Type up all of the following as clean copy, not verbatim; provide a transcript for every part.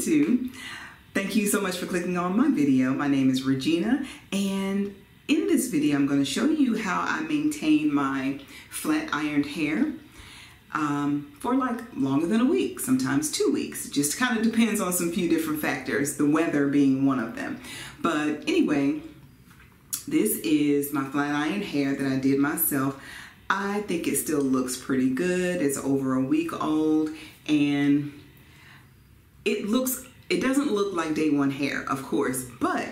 YouTube. Thank you so much for clicking on my video. My name is Regina, and in this video I'm going to show you how I maintain my flat ironed hair for like longer than a week, sometimes 2 weeks. It just kind of depends on some few different factors, the weather being one of them. But anyway, this is my flat iron hair that I did myself. I think it still looks pretty good. It's over a week old, and it doesn't look like day one hair, of course, but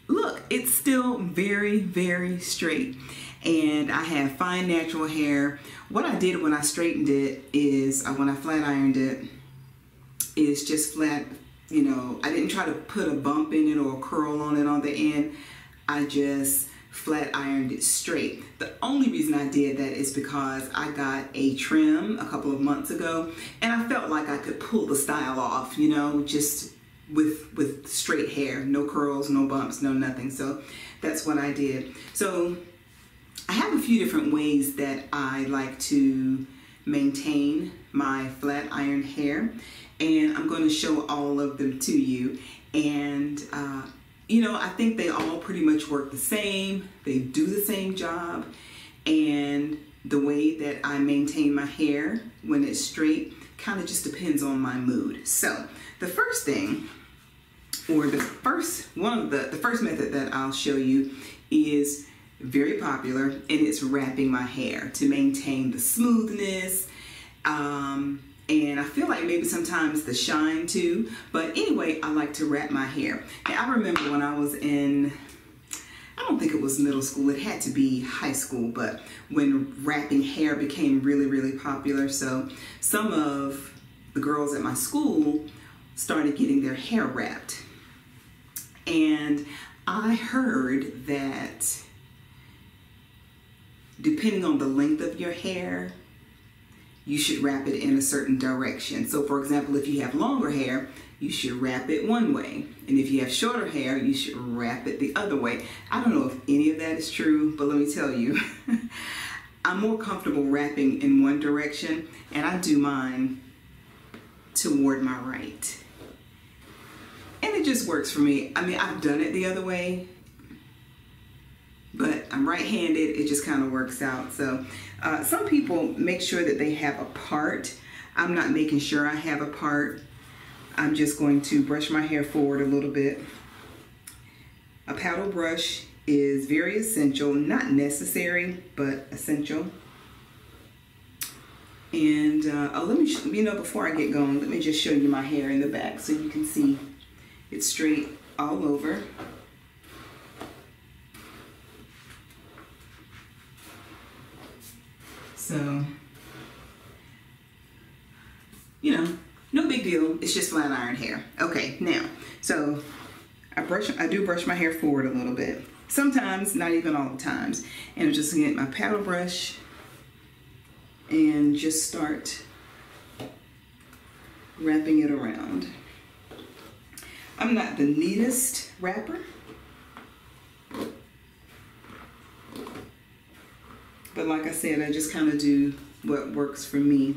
look, it's still very, very straight. And I have fine natural hair. What I did when I straightened it is, when I flat ironed it, is just flat, you know, I didn't try to put a bump in it or a curl on it on the end. I just flat ironed it straight. The only reason I did that is because I got a trim a couple of months ago, and I felt like I could pull the style off, you know, just with straight hair, no curls, no bumps, no nothing. So that's what I did. So I have a few different ways that I like to maintain my flat iron hair, and I'm going to show all of them to you. And you know, I think they all pretty much work the same. They do the same job, and the way that I maintain my hair when it's straight kind of just depends on my mood. So the first thing, or the first method that I'll show you is very popular, and it's wrapping my hair to maintain the smoothness, and I feel like maybe sometimes the shine too. But anyway, I like to wrap my hair. Now, I remember when I was in, I don't think it was middle school, it had to be high school, but when wrapping hair became really, really popular, so some of the girls at my school started getting their hair wrapped. And I heard that depending on the length of your hair, you should wrap it in a certain direction. So for example, if you have longer hair, you should wrap it one way. And if you have shorter hair, you should wrap it the other way. I don't know if any of that is true, but let me tell you, I'm more comfortable wrapping in one direction, and I do mine toward my right. And it just works for me. I mean, I've done it the other way, but I'm right-handed, it just kind of works out. So some people make sure that they have a part. I'm not making sure I have a part. I'm just going to brush my hair forward a little bit. A paddle brush is very essential, not necessary, but essential. And let me, you know, before I get going, let me just show you my hair in the back so you can see it's straight all over. So, you know, no big deal. It's just flat iron hair. Okay, now, so I do brush my hair forward a little bit. Sometimes, not even all the times. And I'm just gonna get my paddle brush and just start wrapping it around. I'm not the neatest wrapper, but like I said, I just kind of do what works for me.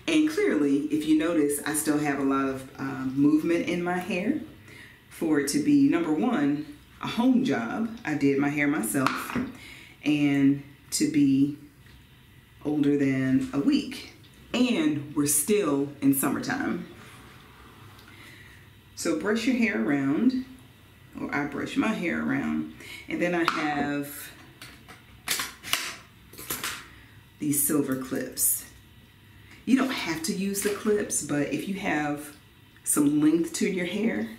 And clearly, if you notice, I still have a lot of movement in my hair for it to be, number one, a home job. I did my hair myself, and to be older than a week. And we're still in summertime. So brush your hair around, or I brush my hair around, and then I have these silver clips. You don't have to use the clips, but if you have some length to your hair,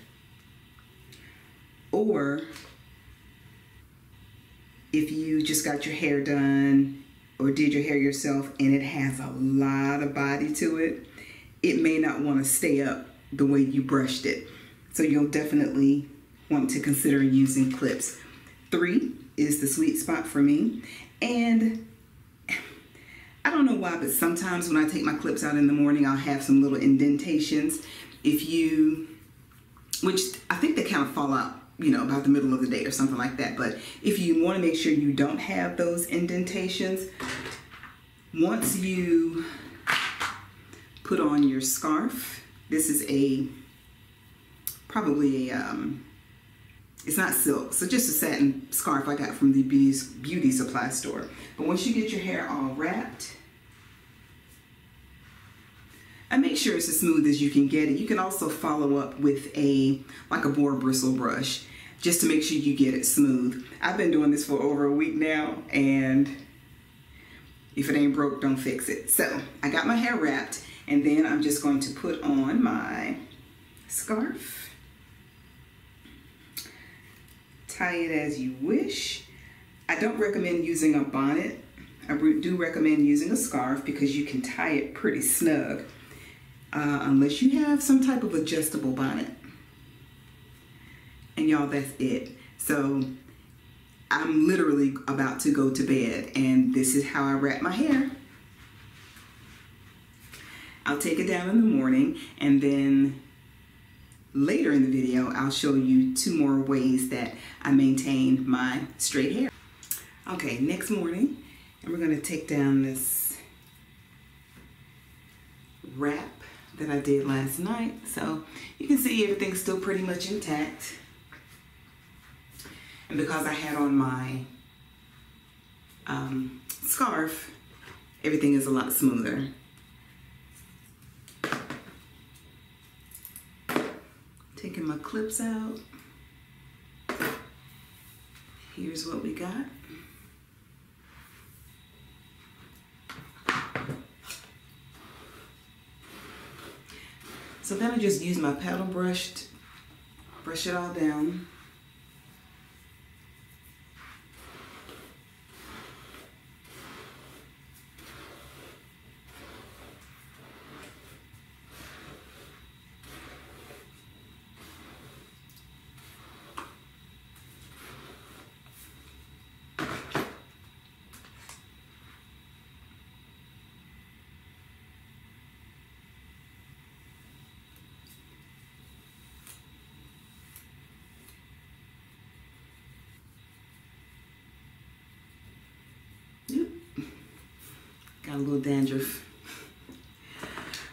or if you just got your hair done or did your hair yourself and it has a lot of body to it, it may not want to stay up the way you brushed it. So you'll definitely want to consider using clips. 3 is the sweet spot for me. And I don't know why, but sometimes when I take my clips out in the morning, I'll have some little indentations. Which I think they kind of fall out, you know, about the middle of the day or something like that. But if you want to make sure you don't have those indentations, once you put on your scarf, this is a probably it's not silk, so just a satin scarf I got from the beauty supply store. But once you get your hair all wrapped, and make sure it's as smooth as you can get it. You can also follow up with like a boar bristle brush, just to make sure you get it smooth. I've been doing this for over a week now, and if it ain't broke, don't fix it. So I got my hair wrapped, and then I'm just going to put on my scarf. Tie it as you wish. I don't recommend using a bonnet. I do recommend using a scarf because you can tie it pretty snug. Unless you have some type of adjustable bonnet. And y'all, that's it. So I'm literally about to go to bed, and this is how I wrap my hair. I'll take it down in the morning, and then later in the video I'll show you 2 more ways that I maintain my straight hair. Okay, next morning, and we're going to take down this wrap that I did last night. So you can see everything's still pretty much intact. And because I had on my scarf, everything is a lot smoother. Taking my clips out. Here's what we got. So then I just use my paddle brush to brush it all down. Got a little dandruff.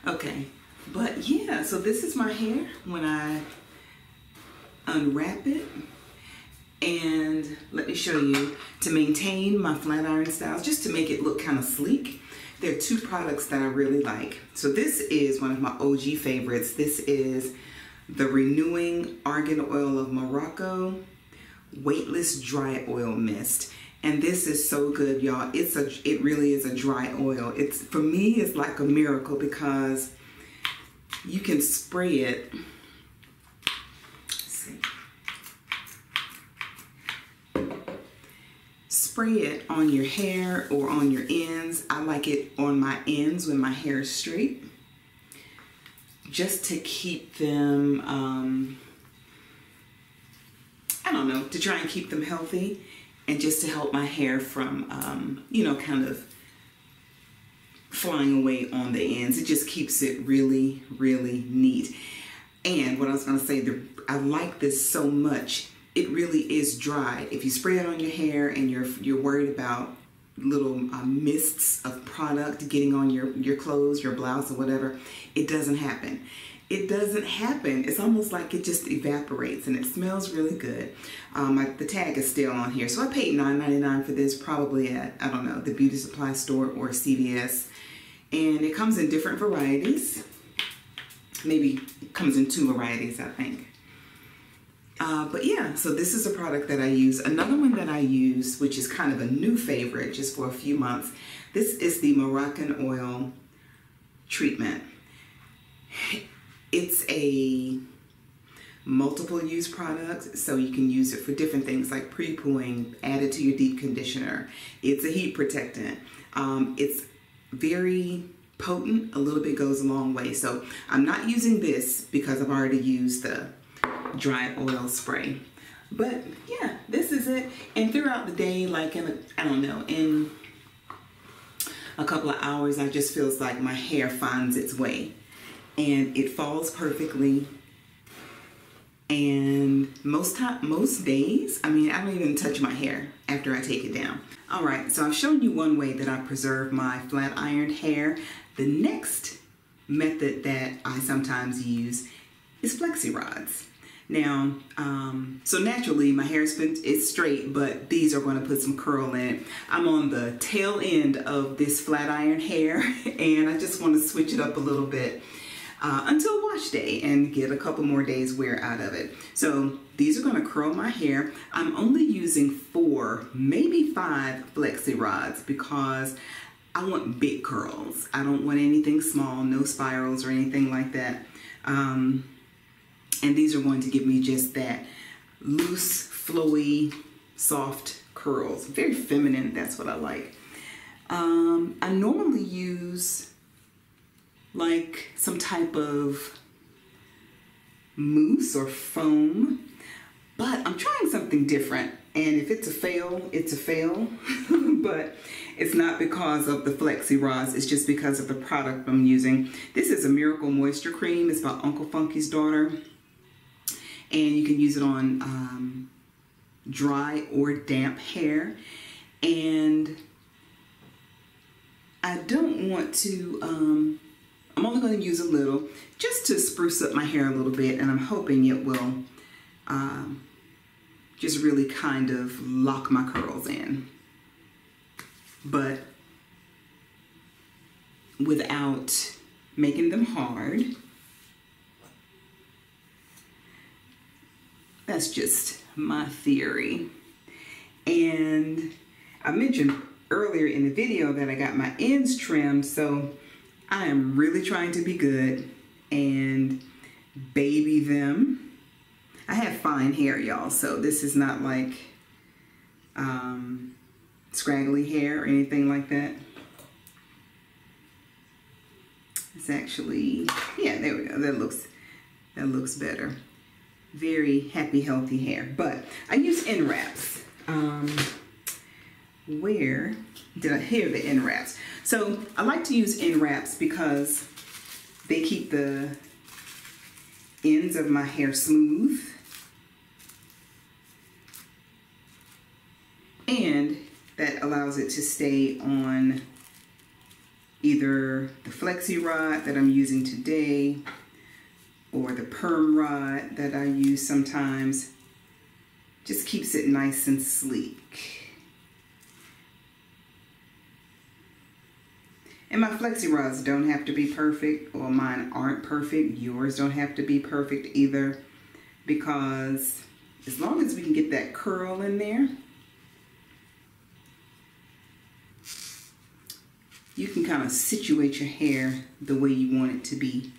Okay, but yeah, so this is my hair when I unwrap it. And let me show you, to maintain my flat iron styles, just to make it look kind of sleek, there are 2 products that I really like. So this is one of my OG favorites. This is the Renewing Argan Oil of Morocco Weightless Dry Oil Mist. And this is so good, y'all. It really is a dry oil. For me, it's like a miracle because you can spray it. Let's see. Spray it on your hair or on your ends. I like it on my ends when my hair is straight, just to keep them, I don't know, to try and keep them healthy. And just to help my hair from, you know, kind of flying away on the ends. It just keeps it really, really neat. And what I was going to say, I like this so much. It really is dry. If you spray it on your hair and you're worried about little mists of product getting on your clothes, your blouse or whatever, it doesn't happen. It doesn't happen. It's almost like it just evaporates, and it smells really good. The tag is still on here. So I paid $9.99 for this, probably at, I don't know, the beauty supply store or CVS. And it comes in different varieties. Maybe it comes in 2 varieties, I think. But yeah, so this is a product that I use. Another one that I use, which is kind of a new favorite just for a few months, this is the Moroccan Oil Treatment. It's a multiple use product, so you can use it for different things like pre-pooing, add it to your deep conditioner. It's a heat protectant. It's very potent, a little bit goes a long way. So I'm not using this because I've already used the dry oil spray. But yeah, this is it. And throughout the day, like I don't know, in a couple of hours, I just feels like my hair finds its way. And it falls perfectly. And most days, I mean, I don't even touch my hair after I take it down. All right, so I've shown you one way that I preserve my flat ironed hair. The next method that I sometimes use is flexi rods. Now, so naturally my hair is straight, but these are going to put some curl in it. I'm on the tail end of this flat iron hair, and I just want to switch it up a little bit until wash day and get a couple more days wear out of it. So these are going to curl my hair. I'm only using 4, maybe 5 flexi rods because I want big curls. I don't want anything small, no spirals or anything like that. And these are going to give me just that loose, flowy, soft curls. Very feminine, that's what I like. I normally use like some type of mousse or foam, but I'm trying something different. And if it's a fail, it's a fail. But it's not because of the flexi rods, it's just because of the product I'm using. This is a Miracle Moisture Cream. It's by Uncle Funky's daughter. And you can use it on dry or damp hair. And I don't want to, I'm only going to use a little just to spruce up my hair a little bit, and I'm hoping it will just really kind of lock my curls in, but without making them hard. That's just my theory. And I mentioned earlier in the video that I got my ends trimmed, so I am really trying to be good and baby them. I have fine hair, y'all, so this is not like scraggly hair or anything like that. It's actually, yeah, there we go. That looks better. Very happy, healthy hair. But I use end wraps. Where did I hear the end wraps? So I like to use end wraps because they keep the ends of my hair smooth, and that allows it to stay on either the flexi rod that I'm using today or the perm rod that I use sometimes. Just keeps it nice and sleek. And my flexi rods don't have to be perfect, or mine aren't perfect. Yours don't have to be perfect either, because as long as we can get that curl in there, you can kind of situate your hair the way you want it to be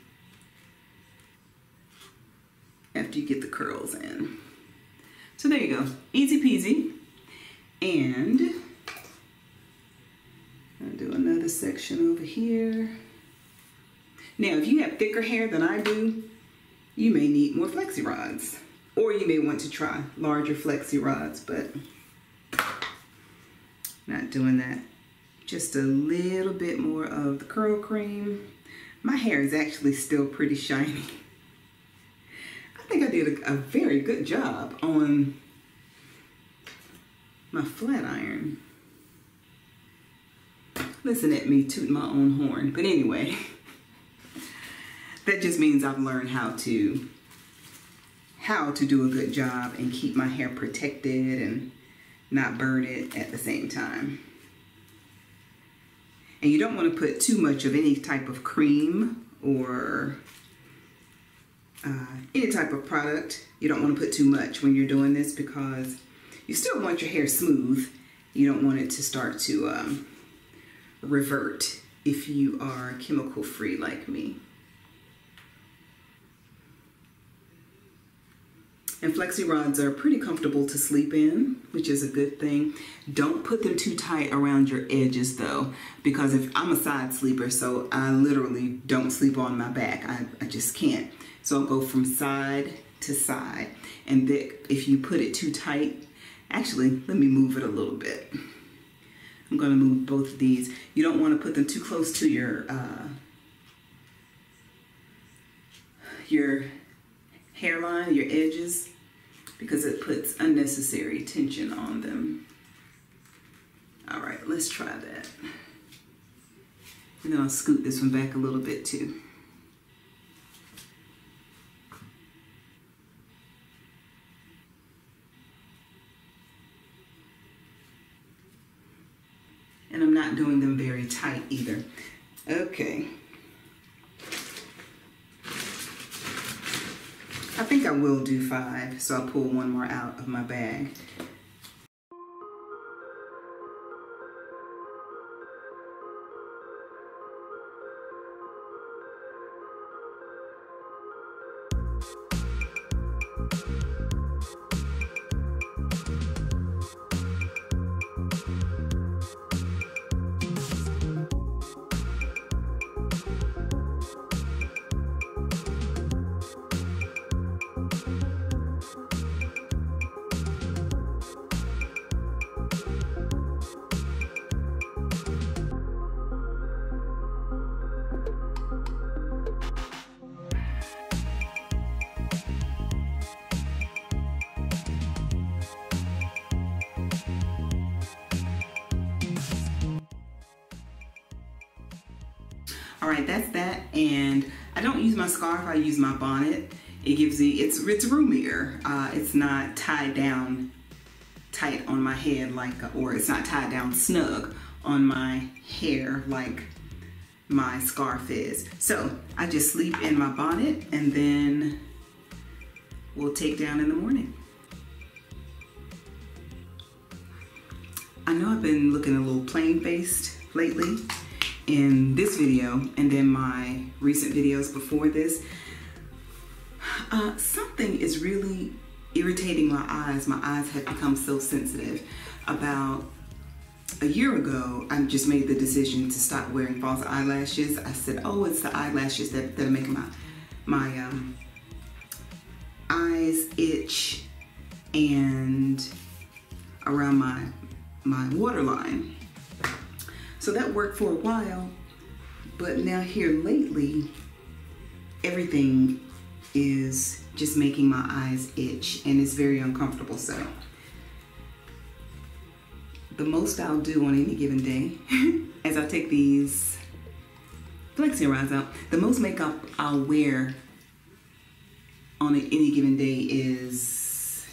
after you get the curls in. So there you go, easy peasy. And I'll do another section over here. Now, if you have thicker hair than I do, you may need more flexi rods, or you may want to try larger flexi rods, but not doing that. Just a little bit more of the curl cream. My hair is actually still pretty shiny. I think I did a very good job on my flat iron. Listen at me tooting my own horn. But anyway, that just means I've learned how to do a good job and keep my hair protected and not burn it at the same time. And you don't want to put too much of any type of cream or any type of product. You don't want to put too much when you're doing this, because you still want your hair smooth. You don't want it to start to revert if you are chemical free like me. And flexi rods are pretty comfortable to sleep in, which is a good thing. Don't put them too tight around your edges though, because if I'm a side sleeper, so I literally don't sleep on my back. I just can't. So I'll go from side to side. And then if you put it too tight, actually, let me move it a little bit. I'm gonna move both of these. You don't wanna put them too close to your hairline, your edges, because it puts unnecessary tension on them. All right, let's try that. And then I'll scoot this one back a little bit too. not doing them very tight either. Okay. I think I will do 5, so I'll pull one more out of my bag. All right, that's that, and I don't use my scarf, I use my bonnet. It gives it's roomier. It's not tied down tight on my head like, or it's not tied down snug on my hair like my scarf is. So I just sleep in my bonnet and then we'll take down in the morning. I know I've been looking a little plain-faced lately in this video and then my recent videos before this. Something is really irritating my eyes. My eyes have become so sensitive. About a year ago, I just made the decision to stop wearing false eyelashes. I said, oh, it's the eyelashes that are making my eyes itch and around my waterline. So that worked for a while, but now here lately, everything is just making my eyes itch and it's very uncomfortable. So the most I'll do on any given day, as I take these flexi rods out, the most makeup I'll wear on any given day is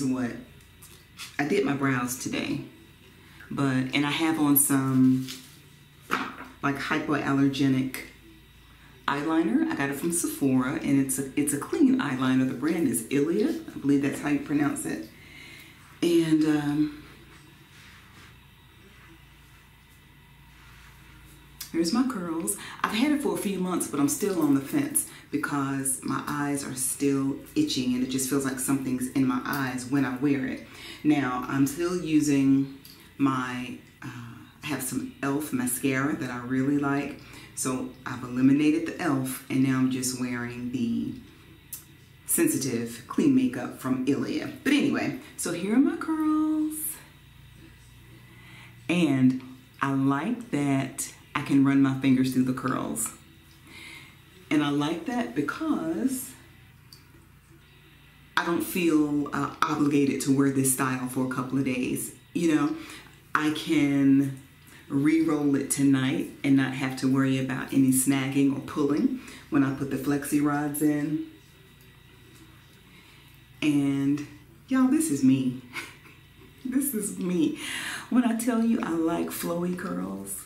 what? I did my brows today. And I have on some like hypoallergenic eyeliner. I got it from Sephora and it's a clean eyeliner. The brand is Ilia. I believe that's how you pronounce it. And here's my curls. I've had it for a few months, but I'm still on the fence because my eyes are still itching and it just feels like something's in my eyes when I wear it. Now, I'm still using I have some e.l.f. mascara that I really like. So I've eliminated the e.l.f. and now I'm just wearing the Sensitive Clean Makeup from Ilia. But anyway, so here are my curls. And I like that I can run my fingers through the curls. And I like that because I don't feel obligated to wear this style for a couple of days. You know, I can re-roll it tonight and not have to worry about any snagging or pulling when I put the flexi rods in. And y'all, this is me. This is me. When I tell you I like flowy curls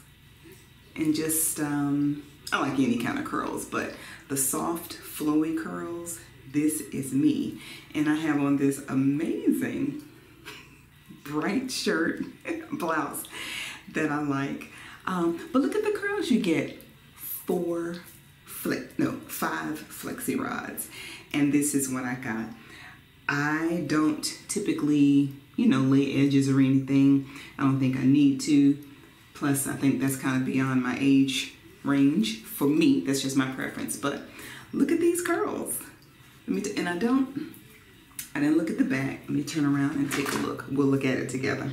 and just, I like any kind of curls, but the soft flowy curls, this is me. And I have on this amazing bright shirt blouse that I like. But look at the curls you get. 5 flexi rods. And this is what I got. I don't typically, you know, lay edges or anything. I don't think I need to. Plus, I think that's kind of beyond my age range. For me, that's just my preference. But look at these curls. And I didn't look at the back. Let me turn around and take a look. We'll look at it together.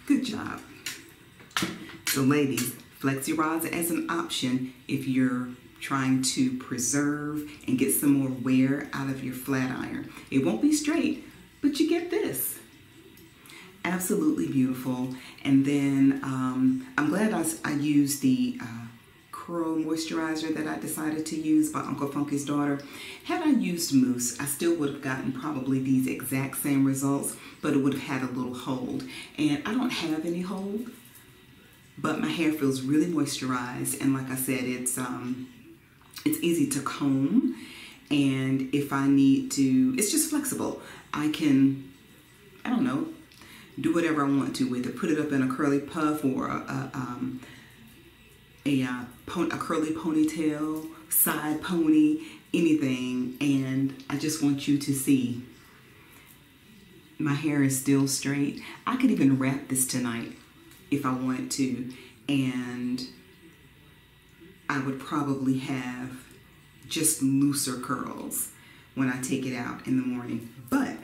Good job. So ladies, flexi rods as an option if you're trying to preserve and get some more wear out of your flat iron. It won't be straight, but you get this. Absolutely beautiful. And then I'm glad I used the curl moisturizer that I decided to use by Uncle Funky's Daughter. Had I used mousse, I still would have gotten probably these exact same results, but it would have had a little hold. And I don't have any hold, but my hair feels really moisturized. And like I said, it's easy to comb. And if I need to, it's just flexible. I can, I don't know, do whatever I want to with it. Put it up in a curly puff or a curly ponytail, side pony, anything. And I just want you to see my hair is still straight. I could even wrap this tonight if I wanted to, and I would probably have just looser curls when I take it out in the morning. But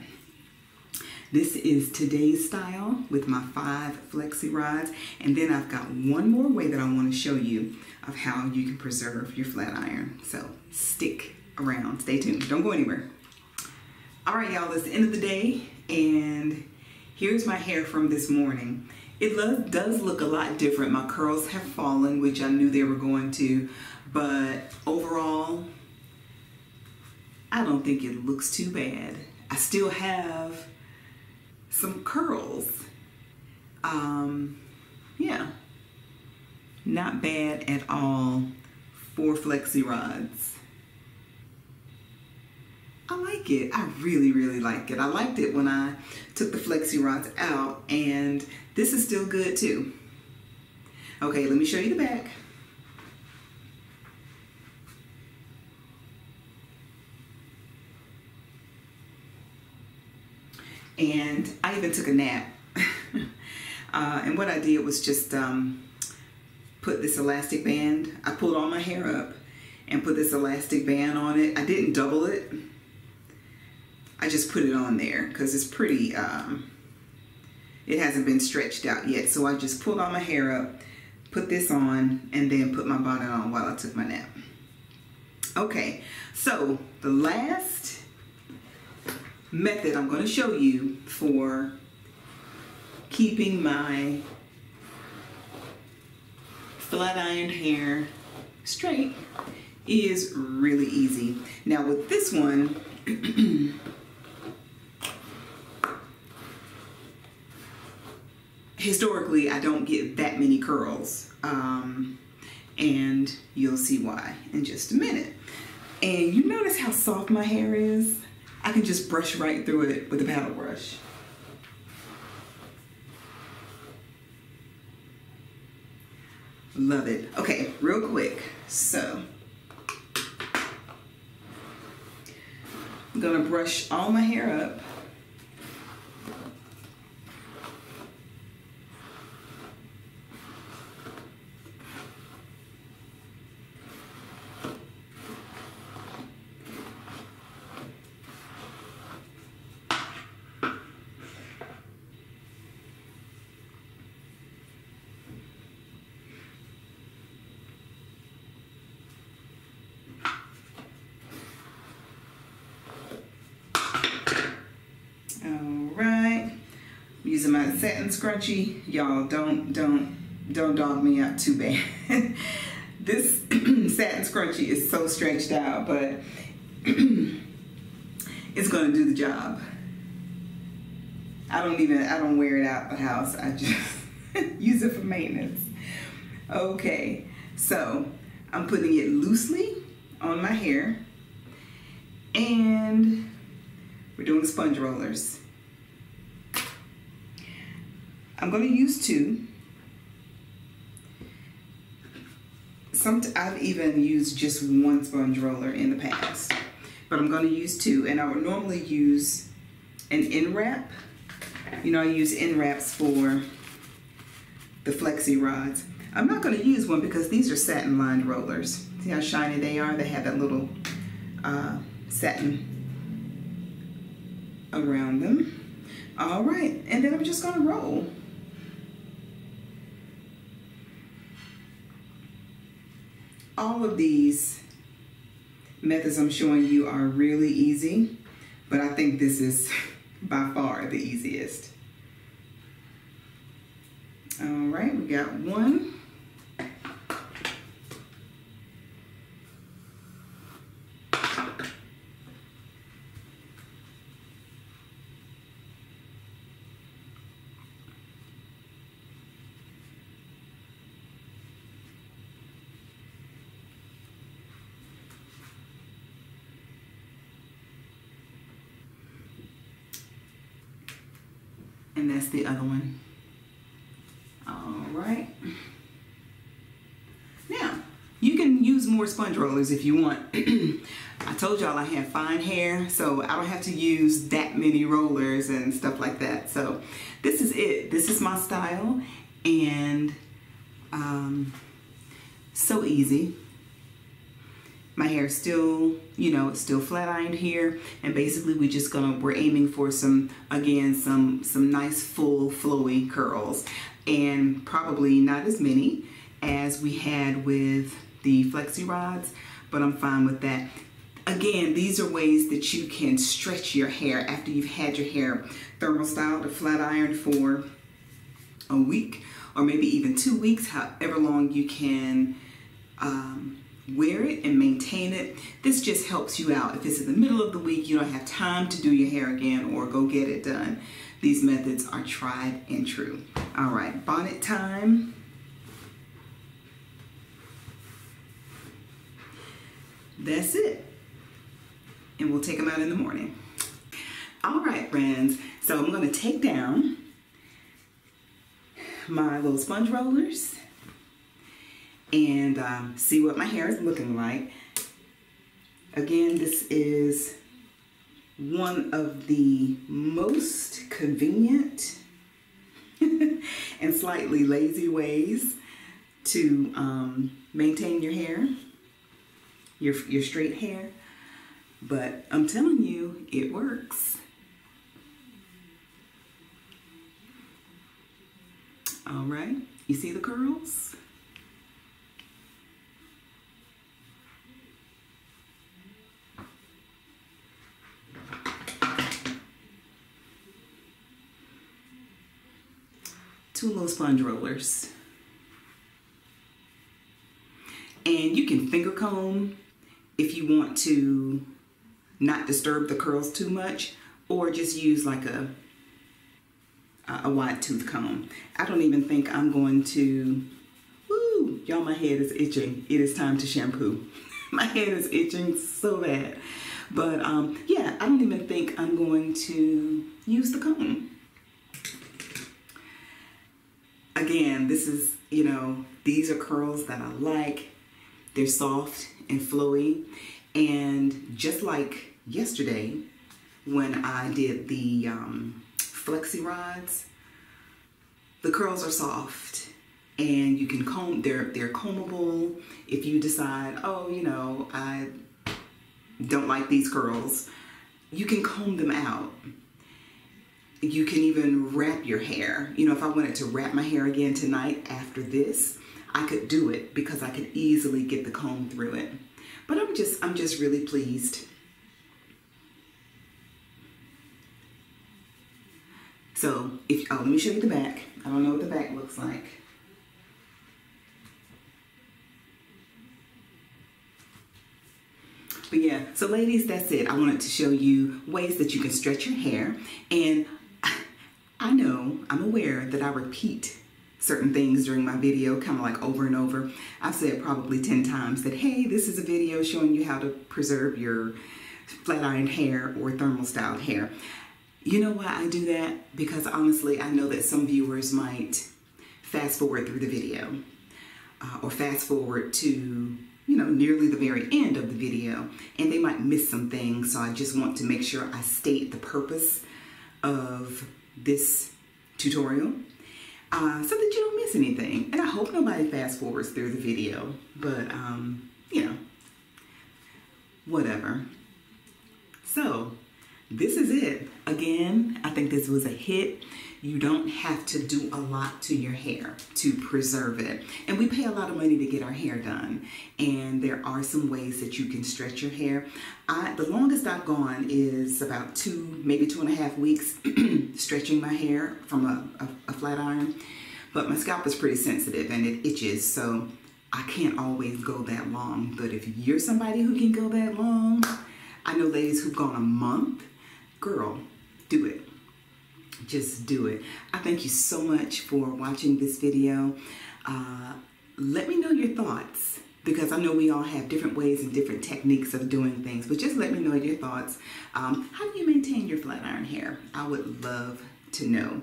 this is today's style with my 5 flexi rods. And then I've got one more way that I want to show you of how you can preserve your flat iron. So stick around, stay tuned, don't go anywhere. All right, y'all, it's the end of the day, and here's my hair from this morning. It does look a lot different. My curls have fallen, which I knew they were going to, but overall, I don't think it looks too bad. I still have some curls. Yeah, not bad at all for flexi rods. I like it. I really, really like it. I liked it when I took the flexi rods out, and this is still good too. Okay, let me show you the back. And I even took a nap. And what I did was just put this elastic band. I pulled all my hair up and put this elastic band on it. I didn't double it. I just put it on there because it's pretty, it hasn't been stretched out yet. So I just pulled all my hair up, put this on, and then put my bonnet on while I took my nap. Okay, so the last method I'm going to show you for keeping my flat ironed hair straight is really easy. Now with this one, historically I don't get that many curls, and you'll see why in just a minute. And you notice how soft my hair is? I can just brush right through it with a paddle brush. Love it. Okay, real quick. So I'm gonna brush all my hair up. Using my satin scrunchie. Y'all don't dog me out too bad. This satin scrunchie is so stretched out, but it's gonna do the job. I don't wear it out the house. I just use it for maintenance. Okay, so I'm putting it loosely on my hair, and we're doing sponge rollers. I'm going to use 2. I've even used just 1 sponge roller in the past, but I'm going to use 2. And I would normally use an end wrap. You know, I use end wraps for the flexi rods. I'm not going to use one because these are satin lined rollers. See how shiny they are? They have that little satin around them. All right, and then I'm just going to roll. All of these methods I'm showing you are really easy, but I think this is by far the easiest. All right, we got one. And that's the other one. All right. Now, you can use more sponge rollers if you want. I told y'all I have fine hair, so I don't have to use that many rollers and stuff like that. So this is it. This is my style, and so easy. My hair is still, you know, it's still flat ironed here, and basically we're aiming for some nice full flowy curls, and probably not as many as we had with the flexi rods, but I'm fine with that. Again, these are ways that you can stretch your hair after you've had your hair thermal styled or flat ironed for a week or maybe even 2 weeks, however long you can wear it and maintain it. This just helps you out. If it's in the middle of the week, you don't have time to do your hair again or go get it done. These methods are tried and true. All right, bonnet time. That's it. And we'll take them out in the morning. All right, friends. So I'm going to take down my little sponge rollers and see what my hair is looking like. Again, this is one of the most convenient and slightly lazy ways to maintain your hair, your straight hair. But I'm telling you, it works. All right, you see the curls? Two little sponge rollers. And you can finger comb if you want to not disturb the curls too much, or just use like a wide tooth comb. I don't even think I'm going to, woo, y'all, my head is itching. It is time to shampoo. My head is itching so bad. But yeah, I don't even think I'm going to use the comb. Again, this is, you know, these are curls that I like. They're soft and flowy. And just like yesterday when I did the flexi rods, the curls are soft and you can comb, they're combable. If you decide, oh, you know, I don't like these curls, you can comb them out. You can even wrap your hair. You know, if I wanted to wrap my hair again tonight after this, I could do it because I could easily get the comb through it. But I'm just really pleased. So, let me show you the back. I don't know what the back looks like. But yeah, so ladies, that's it. I wanted to show you ways that you can stretch your hair. And I know, I'm aware that I repeat certain things during my video, kind of like over and over. I've said probably 10 times that, hey, this is a video showing you how to preserve your flat ironed hair or thermal styled hair. You know why I do that? Because honestly, I know that some viewers might fast forward through the video or fast forward to, you know, nearly the very end of the video, and they might miss some things. So I just want to make sure I state the purpose of this tutorial so that you don't miss anything. And I hope nobody fast forwards through the video, but you know, whatever. So this is it. Again, I think this was a hit. You don't have to do a lot to your hair to preserve it. And we pay a lot of money to get our hair done. And there are some ways that you can stretch your hair. The longest I've gone is about 2, maybe 2.5 weeks stretching my hair from a flat iron. But my scalp is pretty sensitive and it itches, so I can't always go that long. But if you're somebody who can go that long, I know ladies who've gone a month. Girl, do it. Just do it. I thank you so much for watching this video. Let me know your thoughts, because I know we all have different ways and different techniques of doing things, but just let me know your thoughts. How do you maintain your flat iron hair? I would love to know.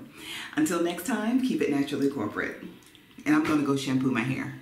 Until next time, keep it naturally corporate. And I'm gonna go shampoo my hair.